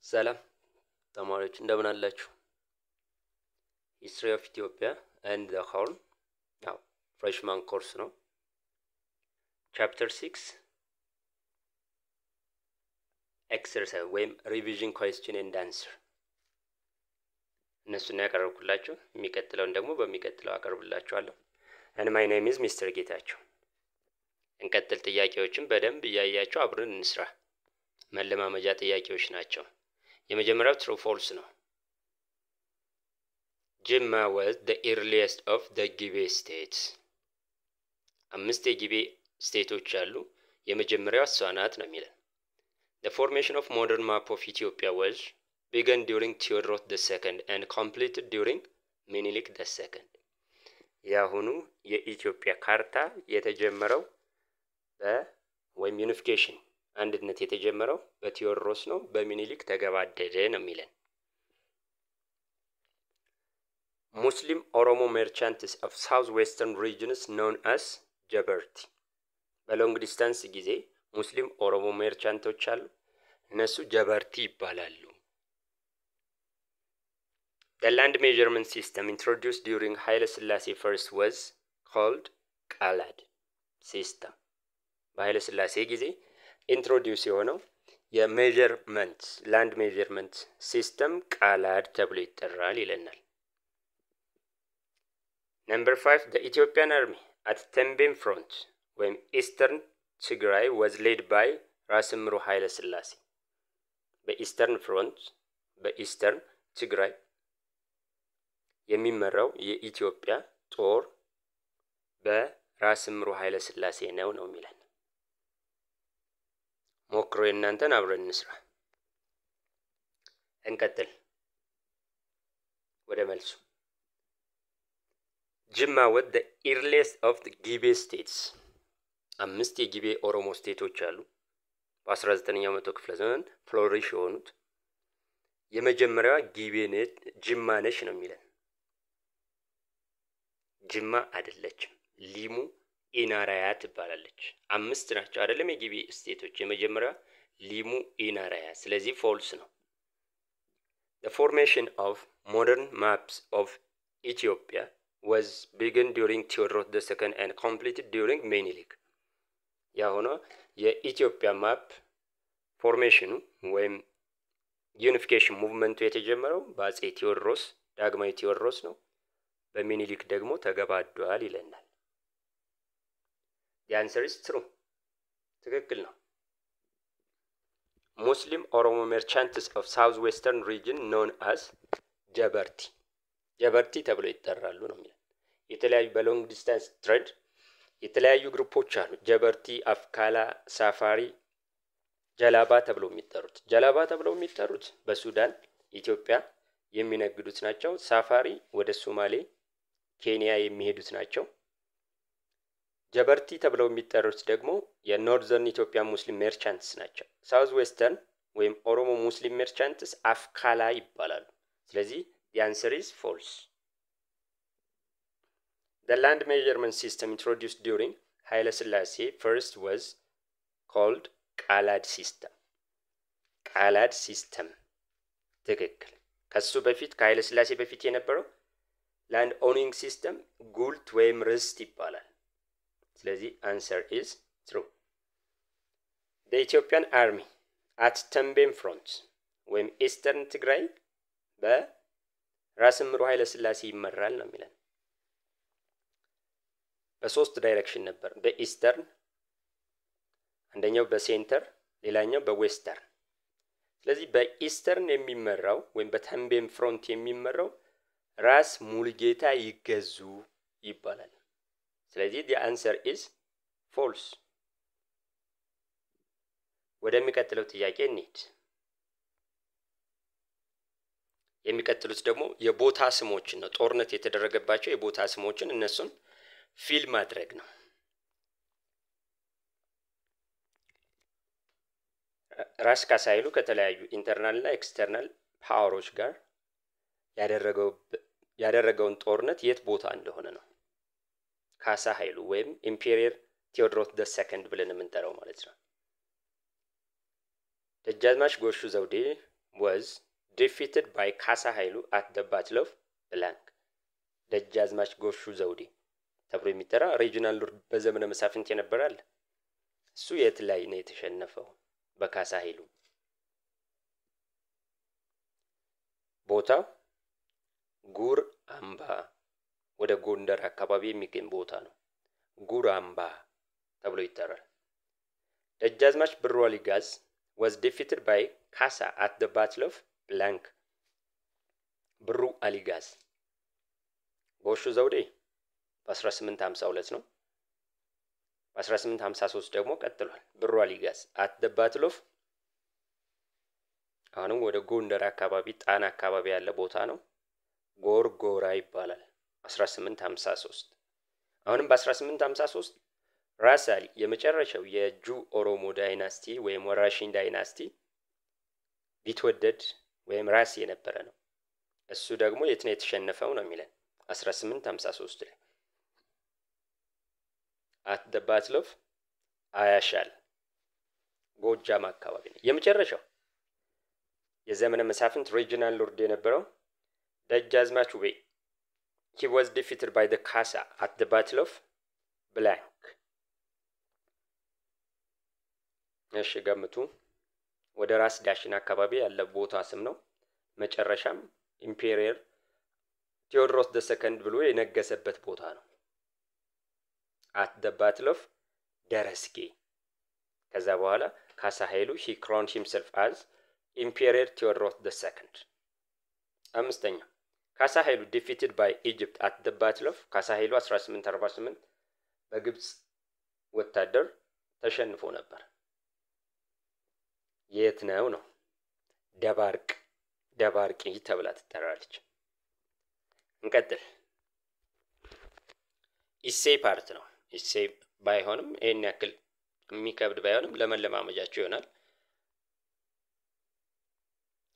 ሰላም ተማሪዎች እንደምን አላችሁ? History of Ethiopia and the Horn now freshman course ነው. Chapter 6 exercise ወይም revision question and answer እነሱን ያቀርብኩላችሁ የሚቀጥለውን ደግሞ በሚቀጥለው አቀርብላችኋለሁ. and my name is Mr. ጌታቸው. እንቀጥል ጥያቄዎችን በደንብ እያያችሁ አብረን እንስራ. መለማመጃ ጥያቄዎች ናቸው. የመጀመሪያው true false ነው. Jimma was the earliest of the Gibe states. አምስት የጊቤ ስቴቶች አሉ የመጀመሪያው እሷ ናት ነው የሚለው. The formation of modern map of Ethiopia was begun during Theodorus II and completed during Menelik II. ያሁኑ የኢትዮጵያ ካርታ የተጀመረው ወይም ዩኒፊኬሽን አንድነት የተጀመረው በቴዎድሮስ ነው በሚኒሊክ ተገባደደ ነው የሚለው. Muslim Oromo merchants of southwestern regions known as Jabarti. በሎንግ ዲስታንስ ጊዜ ሙስሊም ኦሮሞ ሜርቻንቶች አሉ እነሱ ጀበርቲ ይባላሉ. The land measurement system introduced during Haile Selassie first was called Qalad system. በኃይለ ሥላሴ ጊዜ ኢንትሮዲዩስ የሆነው የሜዠርመንት ላንድ ሜዠርመንት ሲስተም ቃላድ ተብሎ ይጠራል ይለናል. Number 5 the Ethiopian army at Tembin front when eastern Tigray was led by Rasimru Haile Selassie. በኢስተርን ፍሮንት በኢስተርን ትግራይ የሚመራው የኢትዮጵያ ጦር በራስምሩ ኃይለ ሥላሴ ነው የሚለን. ሞክሮ እናንተን አብረን እንስራ. እንቀጥል ወደ መልሱ. Jimma was the earliest of the Gibe states. አምስት የጊቤ ኦሮሞ ስቴቶች አሉ በ19ኛው መቶ ክፍለ ዘመን ፍሎሪሽ የሆኑት. የመጀመሪያዋ ጊቤ ነች ጅማ ነች ነው የሚለን. ጅማ አይደለችም ሊሙ ኢናራያ ትባላለች. አምስት ናቸው አይደለም የጊቤ ስቴቶች የመጀመሪያዋ ሊሙ ኢናራያ ስለዚህ ፎልስ ነው. The formation of modern maps of Ethiopia was begun during Theodorus II and completed during Menelik. ያሆነ የኢትዮጵያ ማፕ ፎርሜሽኑ ወይም ዩኒፊኬሽን ሙቭመንቱ የተጀመረው በአጼ ቴዎድሮስ ዳግማዊ ቴዎድሮስ ነው በሚኒሊክ ደግሞ ተገባዷል ይለናል. The answer is true. ትክክል ነው. Muslim Oromo merchants of southwestern region known as Jabarti. ጀበርቲ ተብሎ ይጠራሉ ነው የሚለው. የተለያዩ በሎንግ ዲስታንስ ትሬድ የተለያዩ ግሩፖች አሉ. ጀበርቲ፣ አፍካላ፣ ሳፋሪ፣ ጀላባ ተብሎ የሚጠሩት. ጀላባ ተብሎ የሚጠሩት በሱዳን ኢትዮጵያ የሚነግዱት ናቸው. ሳፋሪ ወደ ሶማሌ ኬንያ የሚሄዱት ናቸው. ጀበርቲ ተብለው የሚጠሩት ደግሞ የኖርዘርን ኢትዮጵያ ሙስሊም ሜርቻንትስ ናቸው. ሳውዝ ዌስተርን ወይም ኦሮሞ ሙስሊም ሜርቻንትስ አፍካላ ይባላሉ. ስለዚህ the answer is false. The land measurement system introduced during Haile Selassie first was called Qalad system. Qalad system ትክክል. ከሱ በፊት ከኃይለ ሥላሴ በፊት የነበረው land owning system ጉልት ወይም ርስት ይባላል. ስለዚህ answer is true. The Ethiopian army at Tembin front ወይም eastern ትግራይ በራስምሩ ኃይለ ሥላሴ ይመራል ነው የሚለን. በሶስት ዳይሬክሽን ነበር በኢስተርን አንደኛው በሴንተር ሌላኛው በዌስተርን. ስለዚህ በኢስተርን የሚመራው ወይም በተምቤን ፍሮንት የሚመራው ራስ ሙሉጌታ ይገዙ ይባላል. ስለዚህ the answer is false. ወደሚቀጥለው ጥያቄ እንሂድ. የሚቀጥሉት ደግሞ የቦታ ስሞችን ነው. ጦርነት የተደረገባቸው የቦታ ስሞችን እነሱን ፊል ማድረግ ነው. ራስ ካሳይሉ ከተለያዩ ኢንተርናል እና ኤክስተርናል ፓወሮች ጋር ያደረገውን ጦርነት የት ቦታ እንደሆነ ነው. ካሳ ኃይሉ ወይም ኢምፔሪየር ቴዎድሮስ II ብለን የምንጠራው ማለት ነው. ደጃዝማች ጎሹ ዘውዴ was defeated by ካሳ ኃይሉ at the battle of blank ደጃዝማች ጎሹ ዘውዴ ተብሎ የሚጠራ ሪጂናል ሎርድ በዘመነ መሳፍንት የነበራል እሱ የት ላይ ነው የተሸነፈው በካሳ ኃይሉ ቦታው ጉር አምባ ወደ ጎንደር አካባቢ የሚገኝ ቦታ ነው ጉር አምባ ተብሎ ይጠራል ደጃዝማች ብሩ አሊጋዝ was defeated by ካሳ at the battle of blank ብሩ አሊጋዝ ጎሹ ዘውዴ በ1852 ነው በ1853 ደግሞ ቀጥሏል ብሩ አሊጋዝ at the battle of አሁንም ወደ ጎንደር አካባቢ ጣና አካባቢ ያለ ቦታ ነው ጎርጎራ ይባላል 1853 አሁንም በ1853 ራስ አሊ የመጨረሻው የጁ ኦሮሞ ዳይናስቲ ወይም ወራሽን ዳይናስቲ ቢትወደድ ወይም ራስ የነበረ ነው እሱ ደግሞ የት ነው የተሸነፈው ነው የሚለን 1853 ላይ at the battle of አያሻል ጎጃም አካባቢ ነው የመጨረሻው የዘመነ መሳፍንት ሪጂናል ሎርድ የነበረው ደጃዝማች ውቤ he was defeated by the Kasa at the battle of blank እሺ ገምቱ ወደ ራስ ዳሽን አካባቢ ያለ ቦታ ስም ነው መጨረሻም ኢምፔሪየር ቴዎድሮስ the second ብሎ የነገሰበት ቦታ ነው at the battle of ደረስጌ ከዛ በኋላ ካሳ ኃይሉ he crowned himself as Emperor Theodorus the second አምስተኛ ካሳ ኃይሉ defeated by Egypt at the battle of ካሳ ኃይሉ 1848 በግብጽ ወታደር ተሸንፎ ነበር የት ነው ደባርቅ ተብላ ትጠራለች እንቀጥል ኢሴ ፓርት ነው ኢሴ ባይሆንም ይሄን ያክል የሚከብድ ባይሆንም ለመለማመጃቸው ይሆናል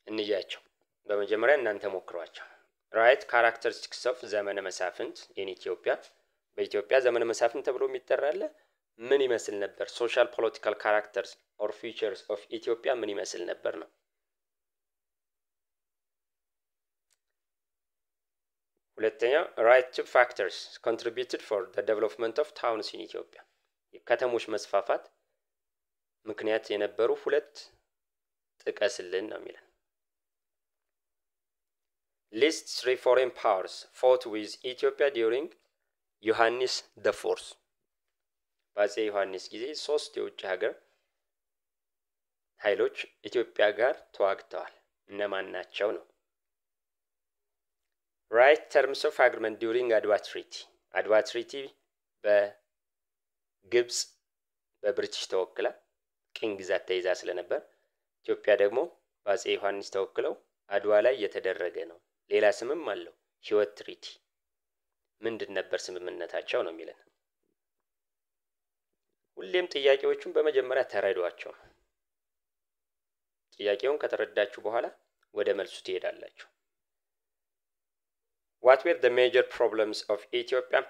እንያቸው በመጀመሪያ እናንተ ሞክሯቸው right characteristics of ዘመነ መሳፍንት in Ethiopia በኢትዮጵያ ዘመነ መሳፍንት ተብሎ የሚጠራለ ምን ይመስል ነበር social political characters or features of Ethiopia ምን ይመስል ነበር ነው ሁለተኛ right two factors contributed for the development of towns in Ethiopia የከተሞች መስፋፋት ምክንያት የነበሩ ሁለት ጥቀስልን ነው የሚለው List three foreign powers fought with Ethiopia during ዮሐንስ the fourth በአፄ ዮሐንስ ጊዜ ሶስት የውጭ ሀገር ኃይሎች ኢትዮጵያ ጋር ተዋግተዋል እነማን ናቸው ነው Right terms of agreement during Adwa Treaty በግብጽ በብሪቲሽ ተወክላ ቅኝ ግዛት ተይዛ ስለነበር ኢትዮጵያ ደግሞ በአፄ ዮሐንስ ተወክለው አድዋ ላይ የተደረገ ነው ሌላ ስምም አለው ህይወት ትሪቲ ምንድን ነበር ስምምነታቸው ነው የሚለን ሁሌም ጥያቄዎቹን በመጀመሪያ ተረዷቸው ጥያቄውን ከተረዳችሁ በኋላ ወደ መልሱ ትሄዳላችሁ What were the major problems of Ethiopian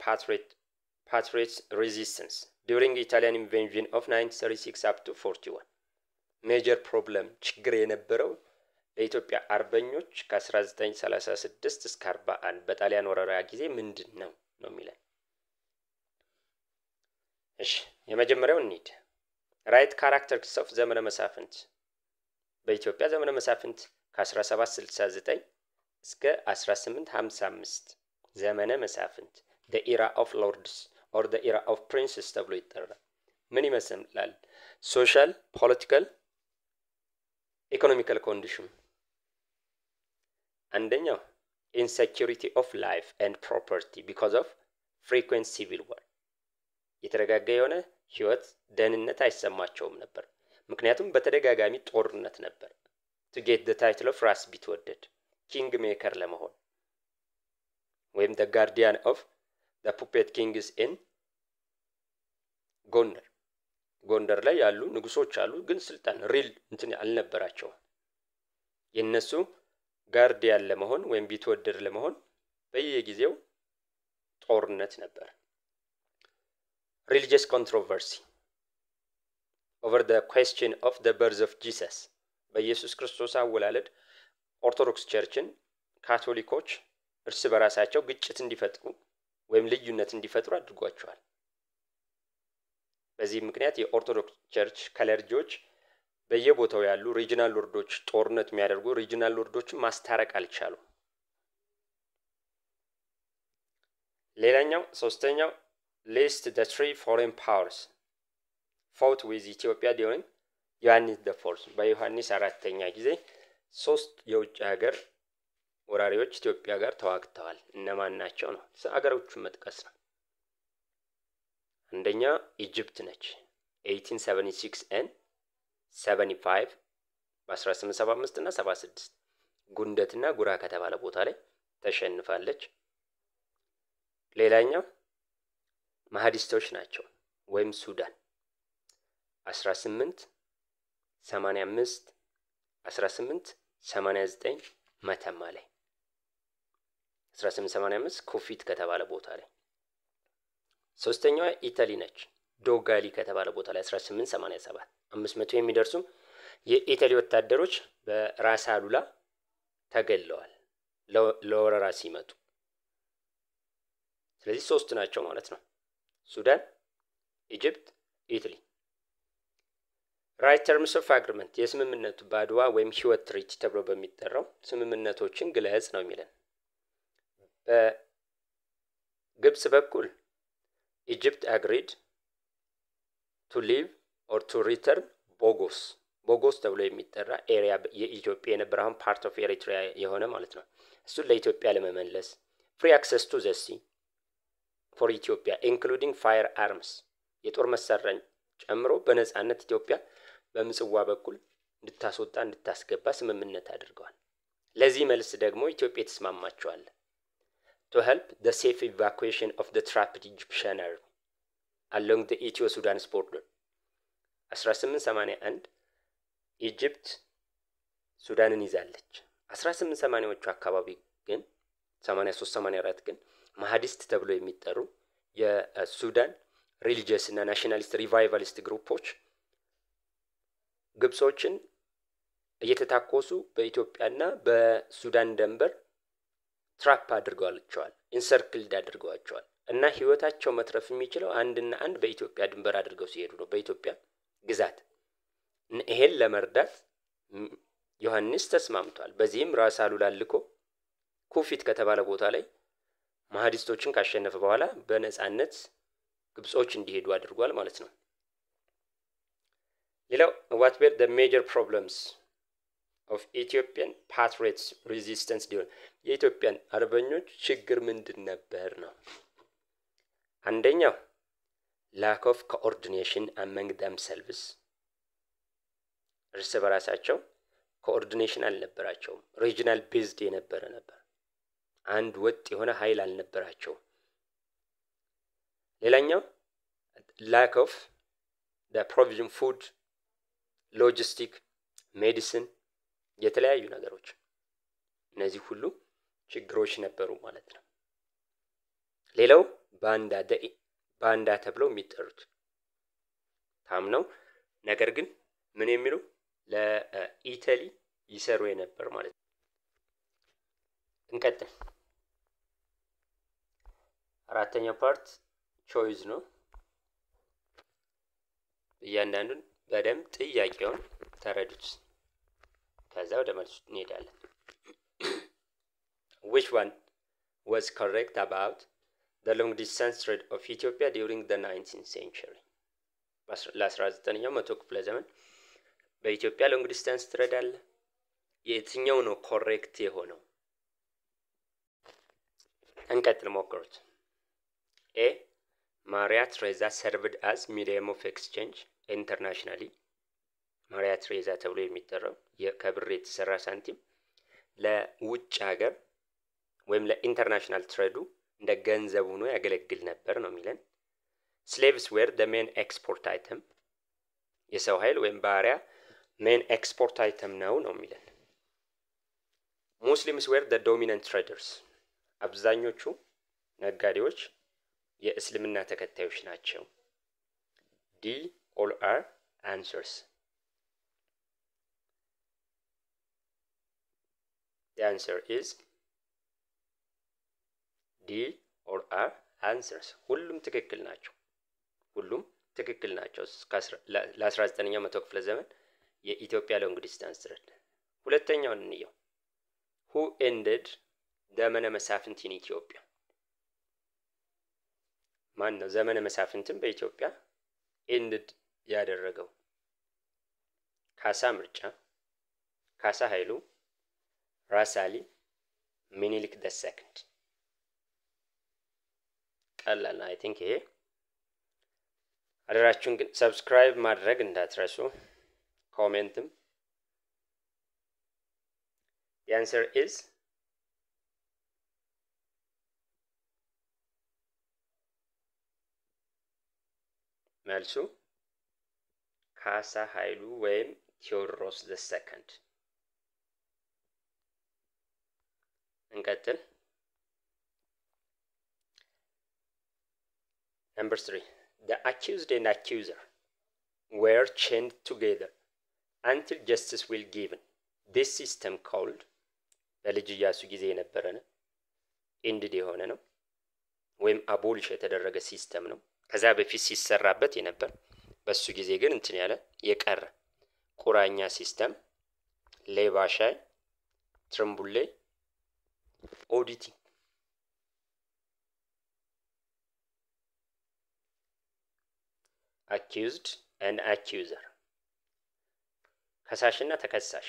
patriots resistance during Italian invasion of 1936 up to 41 Major problem ችግር የነበረው ለኢትዮጵያ አርበኞች ከ1936 እስከ 41 በጣሊያን ወረራ ጊዜ ምንድነው ነው የሚለው እሺ የመጀመሪያው እንሂድ Right characteristics of ዘመነ መሳፍንት በኢትዮጵያ ዘመነ መሳፍንት ከ1769 እስከ 1855 ዘመነ መሳፍንት the era of lords or the era of princes ተብሎ ይጠራል ምን ይመስላል social political economical condition አንደኛው insecurity of life and property because of frequent civil war የተረጋጋ የሆነ ህይወት ደህንነት አይሰማቸውም ነበር ምክንያቱም በተደጋጋሚ ጦርነት ነበር to get the title of ራስ ቢትወደድ king maker ለመሆን ወይም the guardian of the puppet kings in ጎንደር ላይ ያሉ ንጉሶች አሉ ግን ስልጣን ሪል እንትን አልነበራቸው የነሱ ጋርዲያን ለመሆን ወይም ቢትወደድ ለመሆን በየጊዜው ጦርነት ነበር religious controversy over the question of the birth of Jesus በኢየሱስ ክርስቶስ አወላለድ ኦርቶዶክስ ቸርችን ካቶሊኮች እርስ በራሳቸው ግጭት እንዲፈጥሩ ወይም ልዩነት እንዲፈጥሩ አድርጓቸዋል። በዚህ ምክንያት የኦርቶዶክስ ቸርች ከለርጂዎች በየቦታው ያሉ ሪጂናል ሎርዶች ጦርነት የሚያደርጉ ሪጂናል ሎርዶችን ማስታረቅ አልቻሉም። ሌላኛው ሶስተኛው list the three foreign powers fought with Ethiopia during ዮሐንስ the fourth በዮሐንስ አራተኛ ጊዜ ሶስት የውጭ ሀገር ወራሪዎች ኢትዮጵያ ጋር ተዋግተዋል። እነማን ናቸው ነው? ሀገሮቹን መጥቀስ ነው። አንደኛ ኢጅፕት ነች 1876 and 75 በ1875 እና 76 ጉንደትና ጉራ ከተባለ ቦታ ላይ ተሸንፋለች። ሌላኛው ማህዲስቶች ናቸው ወይም ሱዳን 1885 1889 መተማ ላይ 1885 ኩፊት ከተባለ ቦታ ላይ። ሶስተኛዋ ኢታሊ ነች ዶጋሊ ከተባለ ቦታ ላይ 1887 500 የሚደርሱ የኢታሊ ወታደሮች በራስ አሉላ ተገለዋል ለወረራ ሲመጡ። ስለዚህ ሶስት ናቸው ማለት ነው። ሱዳን፣ ኢጅፕት፣ ኢታሊ። ራይት ተርምስ ኦፍ አግሪመንት የስምምነቱ ባድዋ ወይም ህይወት ትሪቲ ተብሎ በሚጠራው ስምምነቶችን ግለጽ ነው የሚለን። በግብጽ በኩል ኢጅፕት agreed to leave or to return ቦጎስ ተብሎ የሚጠራ ኤሪያ የኢትዮጵያ የነበረውን ፓርት ኦፍ ኤሪትሪያ የሆነ ማለት ነው። እሱን ለኢትዮጵያ ለመመለስ free access to the sea for Ethiopia including firearms የጦር መሳሪያን ጨምሮ በነጻነት ኢትዮጵያ በምጽዋ በኩል እንድታስወጣ እንድታስገባ ስምምነት አድርገዋል። ለዚህ መልስ ደግሞ ኢትዮጵያ ተስማማቸዋል። to help the safe evacuation of the trapped Egyptian army along the Ethio-Sudanese border 1881 ኢጅፕት ሱዳንን ይዛለች። 1880ዎቹ አካባቢ ግን 83 84 ግን ማህዲስት ተብሎ የሚጠሩ የሱዳን ሪሊጂየስ እና ናሽናሊስት ሪቫይቫሊስት ግሩፖች ግብጾችን እየተታኮሱ በኢትዮጵያና በሱዳን ድንበር ትራፕ አድርገዋቸዋል፣ ኢንሰርክልድ አድርገዋቸዋል እና ህይወታቸው መትረፍ የሚችለው አንድና አንድ በኢትዮጵያ ድንበር አድርገው ሲሄዱ ነው፣ በኢትዮጵያ ግዛት። ይሄን ለመርዳት ዮሐንስ ተስማምቷል። በዚህም ራስ አሉላ ልኮ ኩፊት ከተባለ ቦታ ላይ ማህዲስቶችን ካሸነፈ በኋላ በነጻነት ግብጾች እንዲሄዱ አድርጓል ማለት ነው። ሌላው what were the major problems of Ethiopian patriots resistance during የኢትዮጵያን አርበኞች ችግር ምንድን ነበር ነው? አንደኛው lack of coordination among themselves እርስ በራሳቸው ኮኦርዲኔሽን አልነበራቸውም። ሪጂናል ቤዝድ የነበረ ነበር። አንድ ወጥ የሆነ ኃይል አልነበራቸው። ሌላኛው lack of the provision food ሎጂስቲክ ሜዲሲን የተለያዩ ነገሮች እነዚህ ሁሉ ችግሮች ነበሩ ማለት ነው። ሌላው ባንዳ ተብለው የሚጠሩት ታምነው ነገር ግን ምን የሚሉ ለኢታሊ ይሰሩ የነበር ማለት ነው። እንቀጥል። አራተኛው ፓርት ቾይዝ ነው። እያንዳንዱን በደንብ ጥያቄውን ተረዱት። ከዛ ወደ መልሱ እንሄዳለን። Which one was correct about the long distance trade of Ethiopia during the 19th century? ለ19ኛው መቶ ክፍለ ዘመን በኢትዮጵያ ሎንግ ዲስታንስ ትሬድ አለ። የትኛው ነው ኮሬክት የሆነው? እንቀጥል ሞክሩት። ኤ ማሪያ ትሬዛ served as medium of exchange internationally ማሪያ ትሬዛ ተብሎ የሚጠራው ከብር የተሰራ ሳንቲም ለውጭ ሀገር ወይም ለኢንተርናሽናል ትሬዱ እንደ ገንዘብ ሆኖ ያገለግል ነበር ነው የሚለን። slaves were the main export item የሰው ኃይል ወይም ባሪያ main export item ነው የሚለን። Muslims were the dominant traders አብዛኞቹ ነጋዴዎች የእስልምና ተከታዮች ናቸው። D all are answers። The answer is D or R answers. ሁሉም ትክክል ናቸው። ሁሉም ትክክል ናቸው። ለ19ኛው መቶ ክፍለ ዘመን የኢትዮጵያ ሎንግ ዲስታንስ ትሬድ። ሁለተኛውን እንየው። Who ended ዘመነ መሳፍንት in Ethiopia? ማን ነው ዘመነ መሳፍንትን በኢትዮጵያ ended ያደረገው? ካሳ ምርጫ፣ ካሳ ኃይሉ፣ ራስ አሊ፣ ሚኒሊክ the second። ቀላል አይ ቲንክ ይሄ። አደራችሁን ግን ሰብስክራይብ ማድረግ እንዳትረሱ፣ ኮሜንትም። The answer is መልሱ ካሳ ኃይሉ ወይም ቴዎድሮስ the second። እንቀጥል። Number 3. The accused and accuser were chained together until justice will given. This system called በልጅ ኢያሱ ጊዜ የነበረ ነው። ኢንድድ የሆነ ነው ወይም አቦሊሽ የተደረገ ሲስተም ነው። ከዛ በፊት ሲሰራበት የነበር በሱ ጊዜ ግን እንትን ያለ የቀረ ቁራኛ ሲስተም፣ ሌባሻይ፣ ትርምቡሌ፣ ኦዲቲንግ። accused and accuser ከሳሽና ተከሳሽ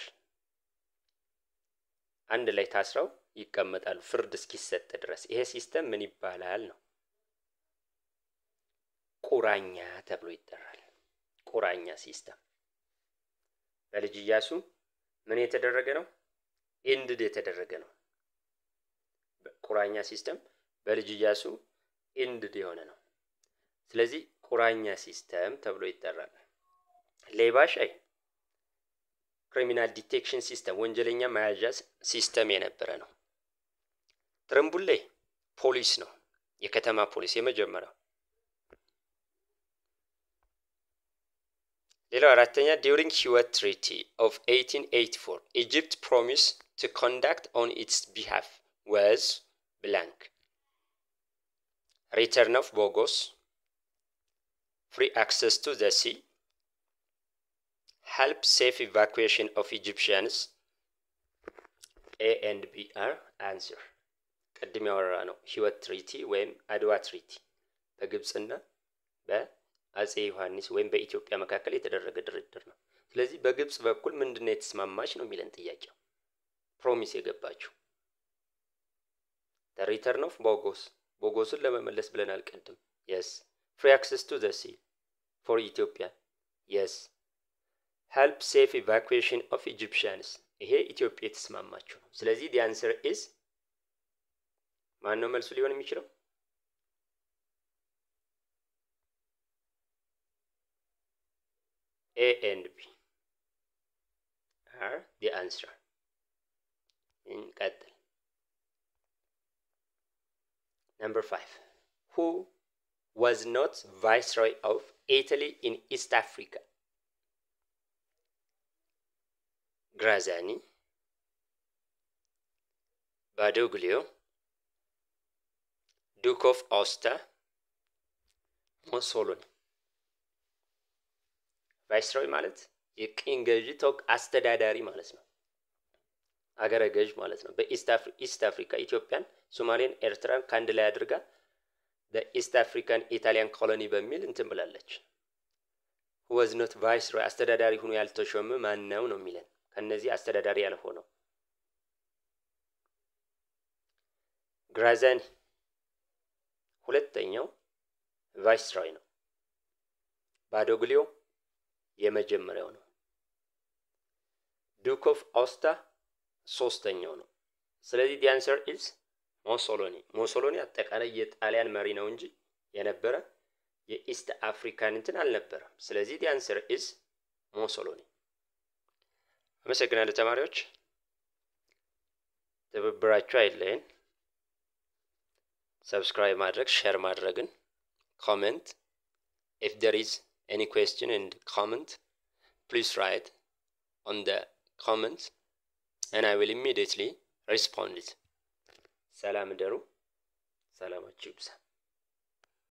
አንድ ላይ ታስረው ይቀመጣሉ ፍርድ እስኪሰጥ ድረስ። ይሄ ሲስተም ምን ይባላል ነው? ቁራኛ ተብሎ ይጠራል። ቁራኛ ሲስተም በልጅ ኢያሱ ምን የተደረገ ነው? ኢንድድ የተደረገ ነው። ቁራኛ ሲስተም በልጅ ኢያሱ ኢንድድ የሆነ ነው። ስለዚህ ቁራኛ ሲስተም ተብሎ ይጠራል። ሌባሻይ ክሪሚናል ዲቴክሽን ሲስተም ወንጀለኛ መያዣ ሲስተም የነበረ ነው። ትርምቡሌ ፖሊስ ነው፣ የከተማ ፖሊስ የመጀመሪያው። ሌላው አራተኛ during Hiwot Treaty of 1884 Egypt promised to conduct on its behalf was blank. Return of Bogos, free access to the sea, help safe evacuation of Egyptians. A and B are answer. ቀድም ያወራ ነው ሂወት ትሪቲ ወይም አድዋ ትሪቲ በግብጽና በአጼ ዮሐንስ ወይም በኢትዮጵያ መካከል የተደረገ ድርድር ነው። ስለዚህ በግብጽ በኩል ምንድነው የተስማማች ነው የሚለን ጥያቄው። ፕሮሚስ የገባችው the return of Bogos ቦጎስን ለመመለስ ብለናል ቀድም። yes. free access to the sea for Ethiopia. yes. help safe evacuation of Egyptians. ይሄ ኢትዮጵያ የተስማማችው ነው። ስለዚህ the answer is ማን ነው መልሱ ሊሆን የሚችለው? A and B are the answer. እንቀጥል። Number 5. Who was not viceroy of Italy in East Africa? Graziani, Badoglio, Duke of Aosta, Mussolini. ቫይስሮይ ማለት የቅኝ ገዢ ቶክ አስተዳዳሪ ማለት ነው። አገረ ገዥ ማለት ነው። በኢስት አፍሪካ ኢትዮጵያን፣ ሶማሊያን፣ ኤርትራን ካንድ ላይ አድርጋ the East African Italian colony በሚል እንትን ብላለች። who was not viceroy አስተዳዳሪ ሆኖ ያልተሾመ ማን ነው ነው የሚለን። ከነዚህ አስተዳዳሪ ያልሆነው ግራዛኒ ሁለተኛው ቫይስሮይ ነው። ባዶግሊዮ የመጀመሪያው ነው። ዱክ ኦፍ ኦስታ ሶስተኛው ነው። ስለዚህ the answer is ሞሶሎኒ። ሞሶሎኒ አጠቃላይ የጣሊያን መሪ ነው እንጂ የነበረ የኢስት አፍሪካን እንትን አልነበረም። ስለዚህ the answer is ሞሶሎኒ። አመሰግናለሁ ተማሪዎች። ትብብራችሁ አይለየን። ሰብስክራይብ ማድረግ፣ ሼር ማድረግን፣ ኮሜንት if there is any question and comment, please write on the comments and I will immediately responded። ሰላም ደሩ። ሰላማችሁ ይብዛ።